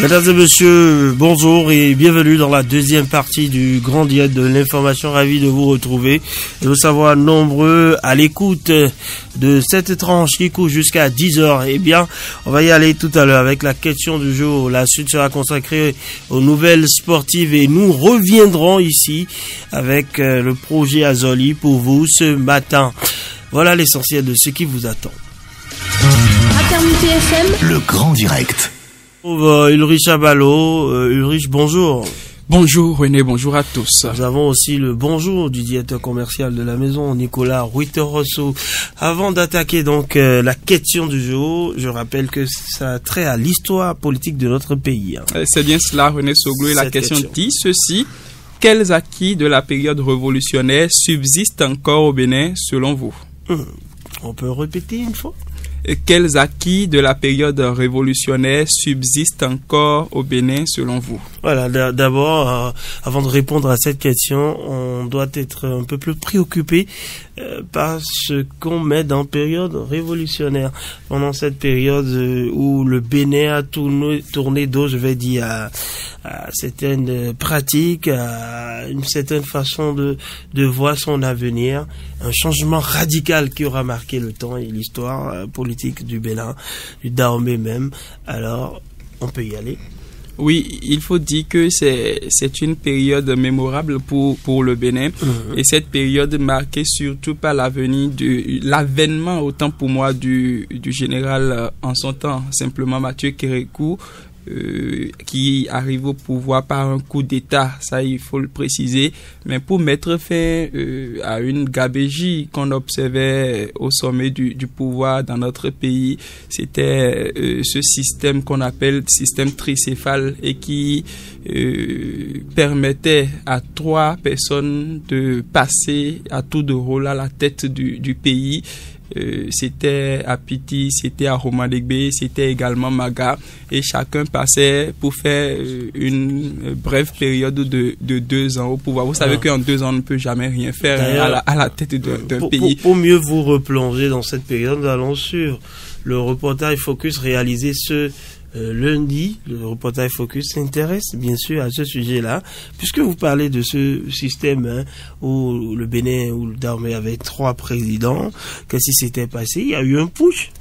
Mesdames et messieurs, bonjour et bienvenue dans la deuxième partie du Grand Diète de l'information. Ravi de vous retrouver et de vous savoir nombreux à l'écoute de cette tranche qui court jusqu'à 10h. Eh bien, on va y aller tout à l'heure avec la question du jour. La suite sera consacrée aux nouvelles sportives et nous reviendrons ici avec le projet Azoli pour vous ce matin. Voilà l'essentiel de ce qui vous attend. Fraternité FM, le Grand Direct. Ulrich Abalo. Ulrich, bonjour. Bonjour René, bonjour à tous. Nous avons aussi le bonjour du directeur commercial de la maison, Nicolas Ruiter-Rosso. Avant d'attaquer donc la question du jour, je rappelle que ça a trait à l'histoire politique de notre pays. C'est bien cela, René Soglou, et la question dit ceci. Quels acquis de la période révolutionnaire subsistent encore au Bénin selon vous? On peut répéter une fois? Quels acquis de la période révolutionnaire subsistent encore au Bénin selon vous? Voilà, d'abord, avant de répondre à cette question, on doit être un peu plus préoccupé par ce qu'on met dans période révolutionnaire. Pendant cette période où le Bénin a tourné dos, je vais dire, à certaines pratiques, à une certaine façon de voir son avenir, un changement radical qui aura marqué le temps et l'histoire politique du Bénin, du Dahomey même. Alors, on peut y aller. Oui, il faut dire que c'est une période mémorable pour le Bénin. Et cette période marquée surtout par l'avènement, autant pour moi, du général en son temps, simplement Mathieu Kérékou, qui arrive au pouvoir par un coup d'État, ça il faut le préciser, mais pour mettre fin à une gabégie qu'on observait au sommet du pouvoir dans notre pays. C'était ce système qu'on appelle système tricéphale et qui permettait à 3 personnes de passer à tour de rôle à la tête du pays. C'était Apiti, c'était Aromadegbe, c'était également Maga, et chacun passait pour faire une brève période de 2 ans au pouvoir. Vous savez qu'en 2 ans on ne peut jamais rien faire à la tête d'un pays. Pour mieux vous replonger dans cette période, nous allons suivre le reportage Focus réalisé lundi. Le reportage Focus s'intéresse bien sûr à ce sujet-là, puisque vous parlez de ce système où le Bénin, où le Dahomey avait 3 présidents. Qu'est-ce qui s'était passé? Il y a eu un putsch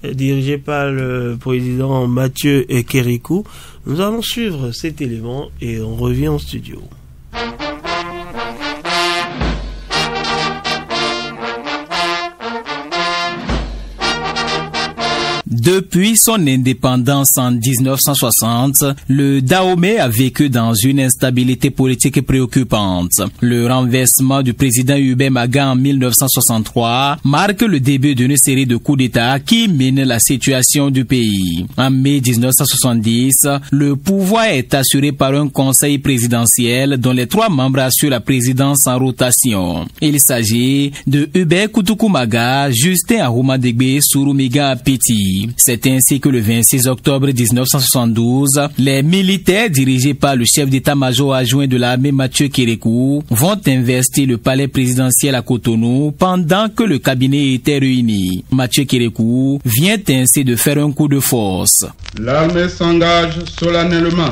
dirigé par le président Mathieu Kérékou. Nous allons suivre cet élément et on revient en studio. Depuis son indépendance en 1960, le Dahomey a vécu dans une instabilité politique préoccupante. Le renversement du président Hubert Maga en 1963 marque le début d'une série de coups d'État qui minent la situation du pays. En mai 1970, le pouvoir est assuré par un conseil présidentiel dont les 3 membres assurent la présidence en rotation. Il s'agit de Hubert Koutoukou Maga, Justin Aromadegbe, Souroumiga Apiti. C'est ainsi que le 26 octobre 1972, les militaires dirigés par le chef d'état-major adjoint de l'armée Mathieu Kérékou vont investir le palais présidentiel à Cotonou pendant que le cabinet était réuni. Mathieu Kérékou vient ainsi de faire un coup de force. L'armée s'engage solennellement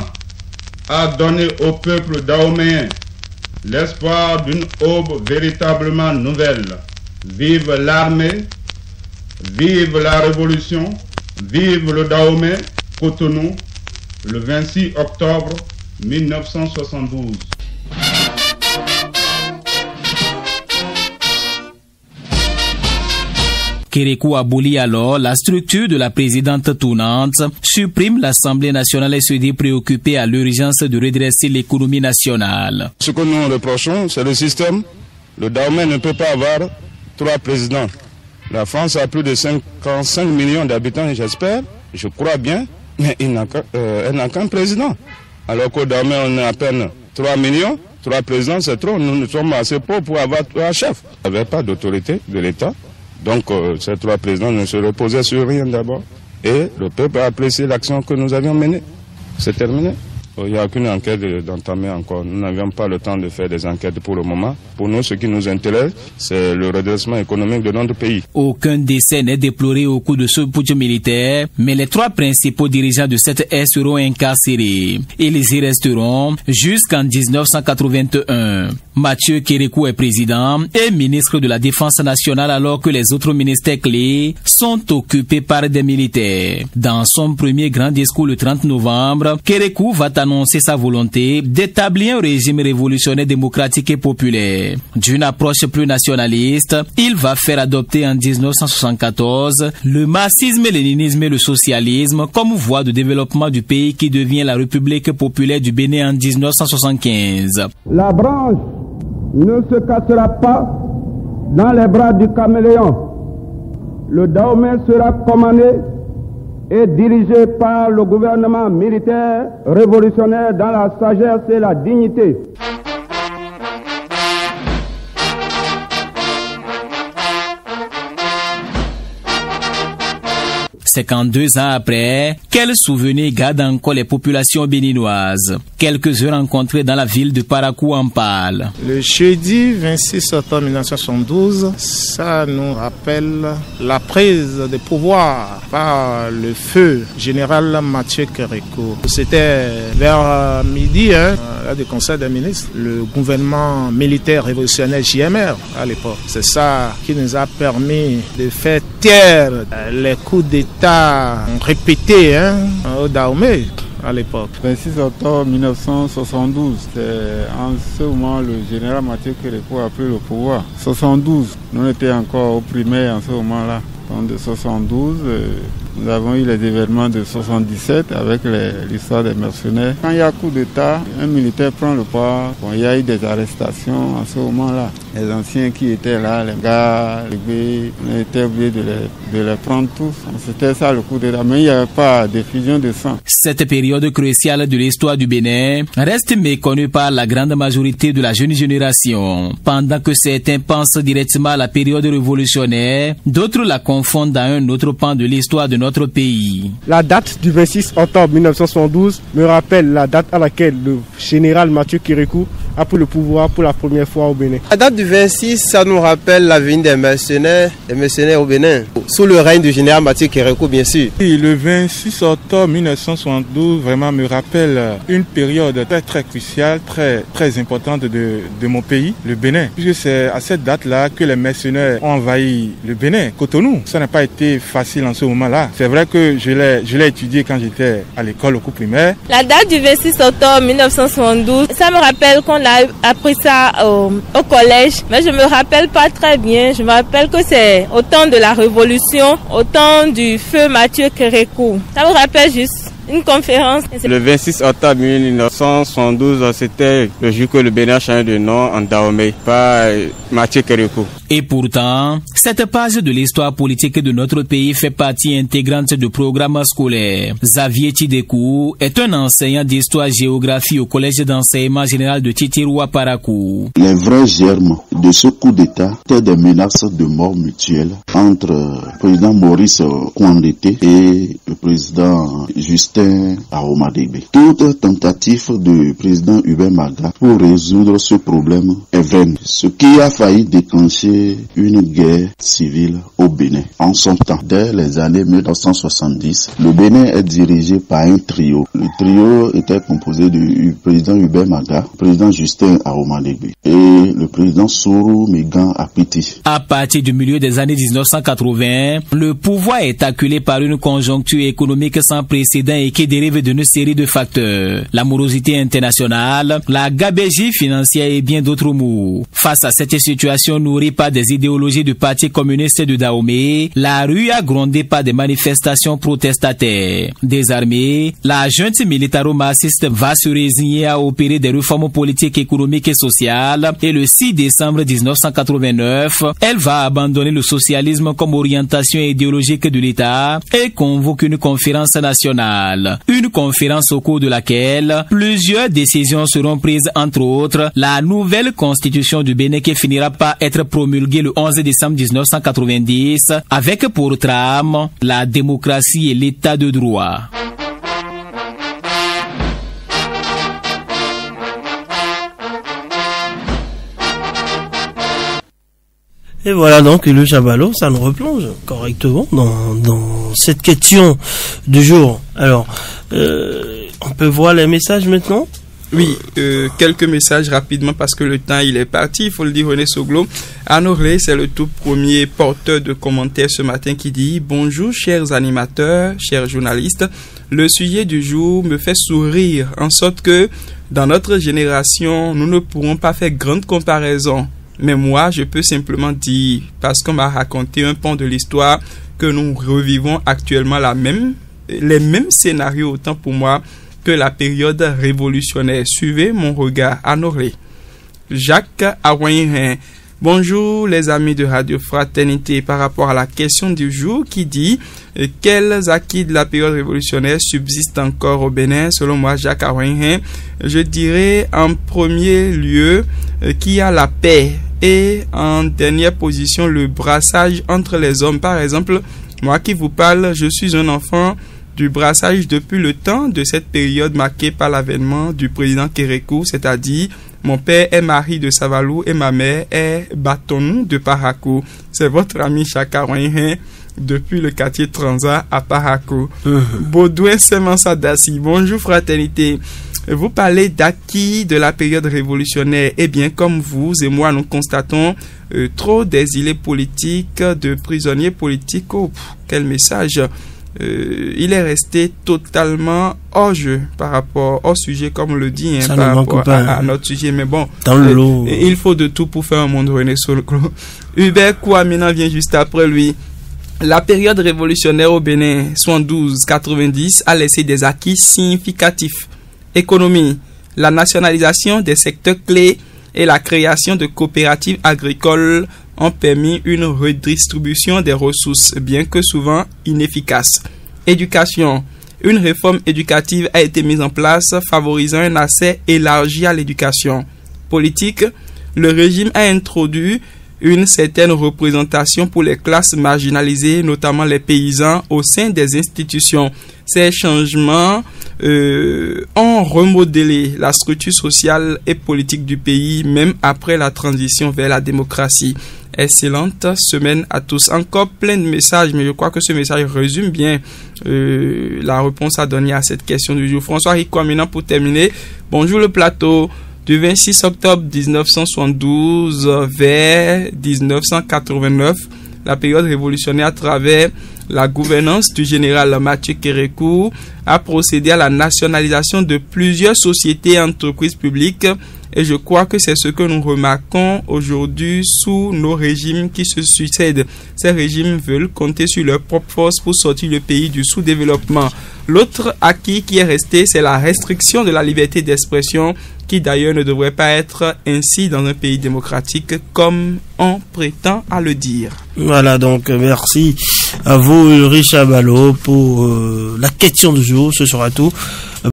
à donner au peuple dahoméen l'espoir d'une aube véritablement nouvelle. Vive l'armée, vive la révolution, vive le Dahomey, Cotonou, le 26 octobre 1972. Kérékou abolit alors la structure de la présidente tournante, supprime l'Assemblée nationale et se dit préoccupé à l'urgence de redresser l'économie nationale. Ce que nous reprochons, c'est le système. Le Dahomey ne peut pas avoir 3 présidents. La France a plus de 55 millions d'habitants, j'espère, je crois bien, mais elle n'a qu'un président. Alors qu'au Dahomey, on a à peine 3 millions, 3 présidents, c'est trop. Nous sommes assez pauvres pour avoir 3 chefs. Il n'y avait pas d'autorité de l'État. Donc, ces 3 présidents ne se reposaient sur rien d'abord. Et le peuple a apprécié l'action que nous avions menée. C'est terminé. Il n'y a qu'une enquête d'entamer encore. Nous n'avions pas le temps de faire des enquêtes pour le moment. Pour nous, ce qui nous intéresse, c'est le redressement économique de notre pays. Aucun décès n'est déploré au cours de ce putsch militaire, mais les 3 principaux dirigeants de cette aire seront incarcérés. Ils y resteront jusqu'en 1981. Mathieu Kérékou est président et ministre de la Défense nationale alors que les autres ministères clés sont occupés par des militaires. Dans son premier grand discours le 30 novembre, Kérékou va annoncer sa volonté d'établir un régime révolutionnaire démocratique et populaire. D'une approche plus nationaliste, il va faire adopter en 1974 le marxisme-léninisme et le socialisme comme voie de développement du pays qui devient la République populaire du Bénin en 1975. La branche ne se cassera pas dans les bras du caméléon. Le Dahomey sera commandé et dirigé par le gouvernement militaire révolutionnaire dans la sagesse et la dignité. 52 ans après, quels souvenirs gardent encore les populations béninoises? Quelques heures rencontrés dans la ville de Parakou en parlent. Le jeudi 26 octobre 1972, ça nous rappelle la prise de pouvoir par le feu général Mathieu Kérékou. C'était vers midi, lors du Conseil des ministres, le gouvernement militaire révolutionnaire JMR à l'époque. C'est ça qui nous a permis de faire taire les coups d'État répétés au Dahomey à l'époque. 26 octobre 1972, c'est en ce moment le général Mathieu Kérékou a pris le pouvoir. 72, nous étions encore opprimés en ce moment-là. Donc de 72, nous avons eu les événements de 77 avec l'histoire des mercenaires. Quand il y a coup d'État, un militaire prend le pouvoir. Bon, il y a eu des arrestations à ce moment-là. Les anciens qui étaient là, les gars, les bébés, on était obligés de les prendre tous. C'était ça le coup d'État, mais il n'y avait pas d'effusion de sang. Cette période cruciale de l'histoire du Bénin reste méconnue par la grande majorité de la jeune génération. Pendant que certains pensent directement à la période révolutionnaire, d'autres la confondent à un autre pan de l'histoire de notre pays. La date du 26 octobre 1972 me rappelle la date à laquelle le général Mathieu Kérékou a pris le pouvoir pour la première fois au Bénin. La date du 26, ça nous rappelle la venue des mercenaires au Bénin, sous le règne du général Mathieu Kérékou, bien sûr. Et le 26 octobre 1972 vraiment me rappelle une période très cruciale, très importante de mon pays, le Bénin, puisque c'est à cette date-là que les mercenaires ont envahi le Bénin, Cotonou. Ça n'a pas été facile en ce moment-là. C'est vrai que je l'ai étudié quand j'étais à l'école au cours primaire. La date du 26 octobre 1972, ça me rappelle qu'on a appris ça au collège, mais je me rappelle pas très bien. Je me rappelle que c'est au temps de la Révolution, au temps du feu Mathieu Kérékou. Ça me rappelle juste une conférence. Le 26 octobre 1972, c'était le jour que le Bénin a changé de nom en Dahomey par Mathieu Kérékou. Et pourtant, cette page de l'histoire politique de notre pays fait partie intégrante du programme scolaire. Xavier Tidékou est un enseignant d'histoire-géographie au collège d'enseignement général de Titirou à Parakou. Les vrais germes de ce coup d'État étaient des menaces de mort mutuelle entre le président Maurice Kouandété et le président Justin Aromadébé. Toute tentative du président Hubert Maga pour résoudre ce problème est vaine, ce qui a failli déclencher une guerre civile au Bénin. En son temps, dès les années 1970, le Bénin est dirigé par un trio. Le trio était composé du président Hubert Maga, le président Justin Aromadébé et le président Soro Megan Apiti. À partir du milieu des années 1980, le pouvoir est acculé par une conjoncture économique sans précédent et qui dérive d'une série de facteurs. La morosité internationale, la gabegie financière et bien d'autres mots. Face à cette situation nourrie par des idéologies du Parti communiste de Dahomey, la rue a grondé par des manifestations protestataires. Désarmée, la junte militaro-marxiste va se résigner à opérer des réformes politiques, économiques et sociales et le 6 décembre 1989, elle va abandonner le socialisme comme orientation idéologique de l'État et convoque une conférence nationale. Une conférence au cours de laquelle plusieurs décisions seront prises, entre autres la nouvelle constitution du Bénin qui finira par être promulguée le 11 décembre 1990 avec pour trame la démocratie et l'état de droit. Et voilà donc le Chabalo, ça nous replonge correctement dans cette question du jour. Alors, on peut voir les messages maintenant? Oui, quelques messages rapidement parce que le temps il est parti, il faut le dire. René Soglo à Norlé, c'est le tout premier porteur de commentaires ce matin qui dit: bonjour chers animateurs, chers journalistes, le sujet du jour me fait sourire en sorte que dans notre génération nous ne pourrons pas faire grande comparaison. Mais moi, je peux simplement dire, parce qu'on m'a raconté un pan de l'histoire, que nous revivons actuellement les mêmes scénarios, autant pour moi que la période révolutionnaire. Suivez mon regard à Norlé. Jacques Arouin. Bonjour les amis de Radio Fraternité. Par rapport à la question du jour qui dit quels acquis de la période révolutionnaire subsistent encore au Bénin, selon moi, Jacques Arouin, je dirais en premier lieu qu'il y a la paix et en dernière position le brassage entre les hommes. Par exemple, moi qui vous parle, je suis un enfant du brassage depuis le temps de cette période marquée par l'avènement du président Kérékou, c'est-à-dire mon père est Marie de Savalou et ma mère est Batonou de Parakou. C'est votre ami Chakarouin depuis le quartier Transat à Parakou. Baudouin Semansa Dassi. Bonjour fraternité. Vous parlez d'acquis de la période révolutionnaire. Eh bien, comme vous et moi, nous constatons trop d'exilés politiques, de prisonniers politiques. Oh, quel message! Il est resté totalement hors jeu par rapport au sujet, comme on le dit, par rapport à notre sujet. Mais bon, il faut de tout pour faire un monde. René Solclo. Hubert Kouamina vient juste après lui. La période révolutionnaire au Bénin, 72-90, a laissé des acquis significatifs. Économie, la nationalisation des secteurs clés et la création de coopératives agricoles ont permis une redistribution des ressources, bien que souvent inefficace. Éducation. Une réforme éducative a été mise en place, favorisant un accès élargi à l'éducation. Politique. Le régime a introduit une certaine représentation pour les classes marginalisées, notamment les paysans, au sein des institutions. Ces changements ont remodelé la structure sociale et politique du pays, même après la transition vers la démocratie. Excellente semaine à tous. Encore plein de messages, mais je crois que ce message résume bien la réponse à donner à cette question du jour. François Rikwamina pour terminer. Bonjour le plateau. Du 26 octobre 1972 vers 1989, la période révolutionnaire à travers la gouvernance du général Mathieu Kérékou a procédé à la nationalisation de plusieurs sociétés et entreprises publiques. Et je crois que c'est ce que nous remarquons aujourd'hui sous nos régimes qui se succèdent. Ces régimes veulent compter sur leurs propres forces pour sortir le pays du sous-développement. L'autre acquis qui est resté, c'est la restriction de la liberté d'expression, qui d'ailleurs ne devrait pas être ainsi dans un pays démocratique comme on prétend à le dire. Voilà, donc merci à vous Ulrich Chabalo pour la question du jour. Ce sera tout.